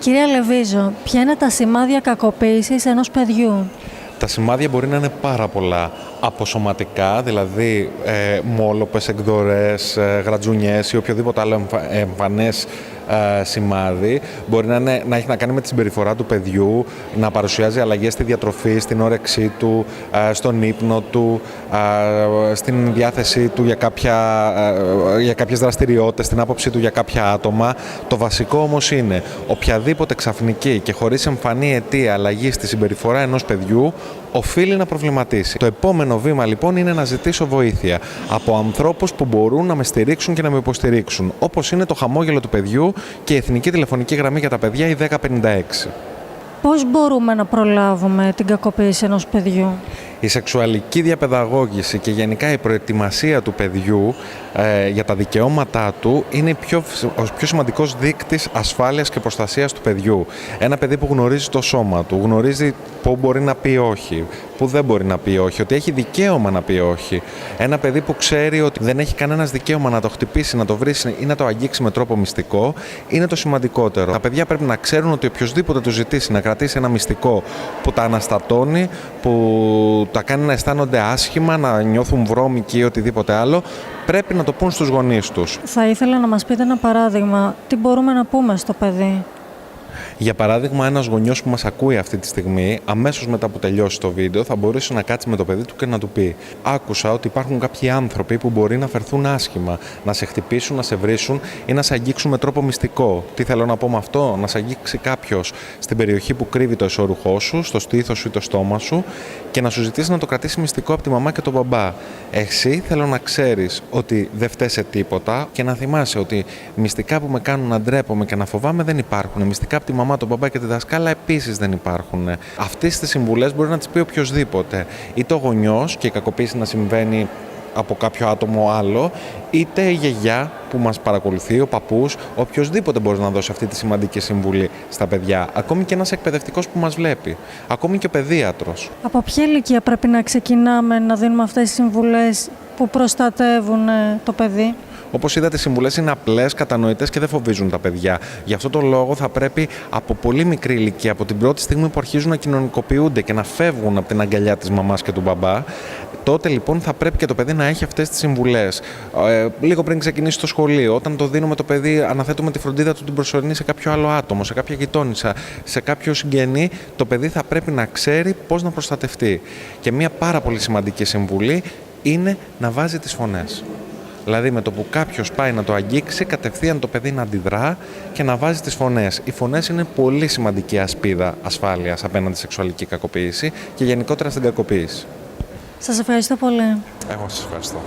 Κυρία Λεβίζο, ποια είναι τα σημάδια κακοποίησης ενός παιδιού? Τα σημάδια μπορεί να είναι πάρα πολλά. Αποσωματικά, δηλαδή μόλοπες, εκδορές, γρατζουνιές ή οποιοδήποτε άλλο εμφανές σημάδι. Μπορεί να έχει να κάνει με τη συμπεριφορά του παιδιού, να παρουσιάζει αλλαγές στη διατροφή, στην όρεξή του, στον ύπνο του, στην διάθεσή του για κάποιες δραστηριότητες, στην άποψή του για κάποια άτομα. Το βασικό όμως είναι οποιαδήποτε ξαφνική και χωρίς εμφανή αιτία αλλαγή στη συμπεριφορά ενός παιδιού οφείλει να προβληματίσει. Το επόμενο βήμα λοιπόν είναι να ζητήσω βοήθεια από ανθρώπους που μπορούν να με στηρίξουν και να με υποστηρίξουν, όπως είναι το χαμόγελο του παιδιού και η Εθνική Τηλεφωνική Γραμμή για τα Παιδιά, η 1056. Πώς μπορούμε να προλάβουμε την κακοποίηση ενός παιδιού? Η σεξουαλική διαπαιδαγώγηση και γενικά η προετοιμασία του παιδιού για τα δικαιώματά του είναι ο πιο σημαντικός δείκτης ασφάλειας και προστασίας του παιδιού. Ένα παιδί που γνωρίζει το σώμα του, γνωρίζει πού μπορεί να πει όχι, πού δεν μπορεί να πει όχι, ότι έχει δικαίωμα να πει όχι. Ένα παιδί που ξέρει ότι δεν έχει κανένας δικαίωμα να το χτυπήσει, να το βρει ή να το αγγίξει με τρόπο μυστικό, είναι το σημαντικότερο. Τα παιδιά πρέπει να ξέρουν ότι οποιοσδήποτε του ζητήσει να κρατήσει ένα μυστικό που τα αναστατώνει, που τα κάνει να αισθάνονται άσχημα, να νιώθουν βρώμικοι ή οτιδήποτε άλλο, πρέπει να το πούν στους γονείς τους. Θα ήθελα να μας πείτε ένα παράδειγμα. Τι μπορούμε να πούμε στο παιδί? Για παράδειγμα, ένας γονιός που μας ακούει αυτή τη στιγμή, αμέσως μετά που τελειώσει το βίντεο, θα μπορούσε να κάτσει με το παιδί του και να του πει: άκουσα ότι υπάρχουν κάποιοι άνθρωποι που μπορεί να φερθούν άσχημα, να σε χτυπήσουν, να σε βρίσουν ή να σε αγγίξουν με τρόπο μυστικό. Τι θέλω να πω με αυτό? Να σε αγγίξει κάποιος στην περιοχή που κρύβει το εσώρουχό σου, στο στήθος σου ή το στόμα σου, και να σου ζητήσει να το κρατήσει μυστικό από τη μαμά και τον μπαμπά. Εσύ θέλω να ξέρεις ότι δεν φταίει σε τίποτα και να θυμάσαι ότι μυστικά που με κάνουν να ντρέπομαι και να φοβάμαι δεν υπάρχουν. Μυστικά από τη μαμά, τον μπαμπά και τη δασκάλα επίσης δεν υπάρχουν. Αυτές τις συμβουλές μπορεί να τις πει οποιοδήποτε. Είτε ο γονιός, και η κακοποίηση να συμβαίνει από κάποιο άτομο άλλο, είτε η γιαγιά που μας παρακολουθεί, ο παππούς, οποιοδήποτε μπορεί να δώσει αυτή τη σημαντική συμβουλή στα παιδιά. Ακόμη και ένας εκπαιδευτικός που μας βλέπει. Ακόμη και ο παιδίατρος. Από ποια ηλικία πρέπει να ξεκινάμε να δίνουμε αυτές τις συμβουλές που προστατεύουν το παιδί? Όπως είδατε, οι συμβουλές είναι απλές, κατανοητές και δεν φοβίζουν τα παιδιά. Γι' αυτό το λόγο θα πρέπει από πολύ μικρή ηλικία, από την πρώτη στιγμή που αρχίζουν να κοινωνικοποιούνται και να φεύγουν από την αγκαλιά της μαμάς και του μπαμπά, τότε λοιπόν θα πρέπει και το παιδί να έχει αυτές τις συμβουλές. Λίγο πριν ξεκινήσει το σχολείο, όταν το δίνουμε το παιδί, αναθέτουμε τη φροντίδα του την προσωρινή σε κάποιο άλλο άτομο, σε κάποια γειτόνισσα, σε κάποιο συγγενή, το παιδί θα πρέπει να ξέρει πώς να προστατευτεί. Και μια πάρα πολύ σημαντική συμβουλή είναι να βάζει τις φωνές. Δηλαδή με το που κάποιος πάει να το αγγίξει, κατευθείαν το παιδί να αντιδρά και να βάζει τις φωνές. Οι φωνές είναι πολύ σημαντική ασπίδα ασφάλειας απέναντι στη σεξουαλική κακοποίηση και γενικότερα στην κακοποίηση. Σας ευχαριστώ πολύ. Εγώ σας ευχαριστώ.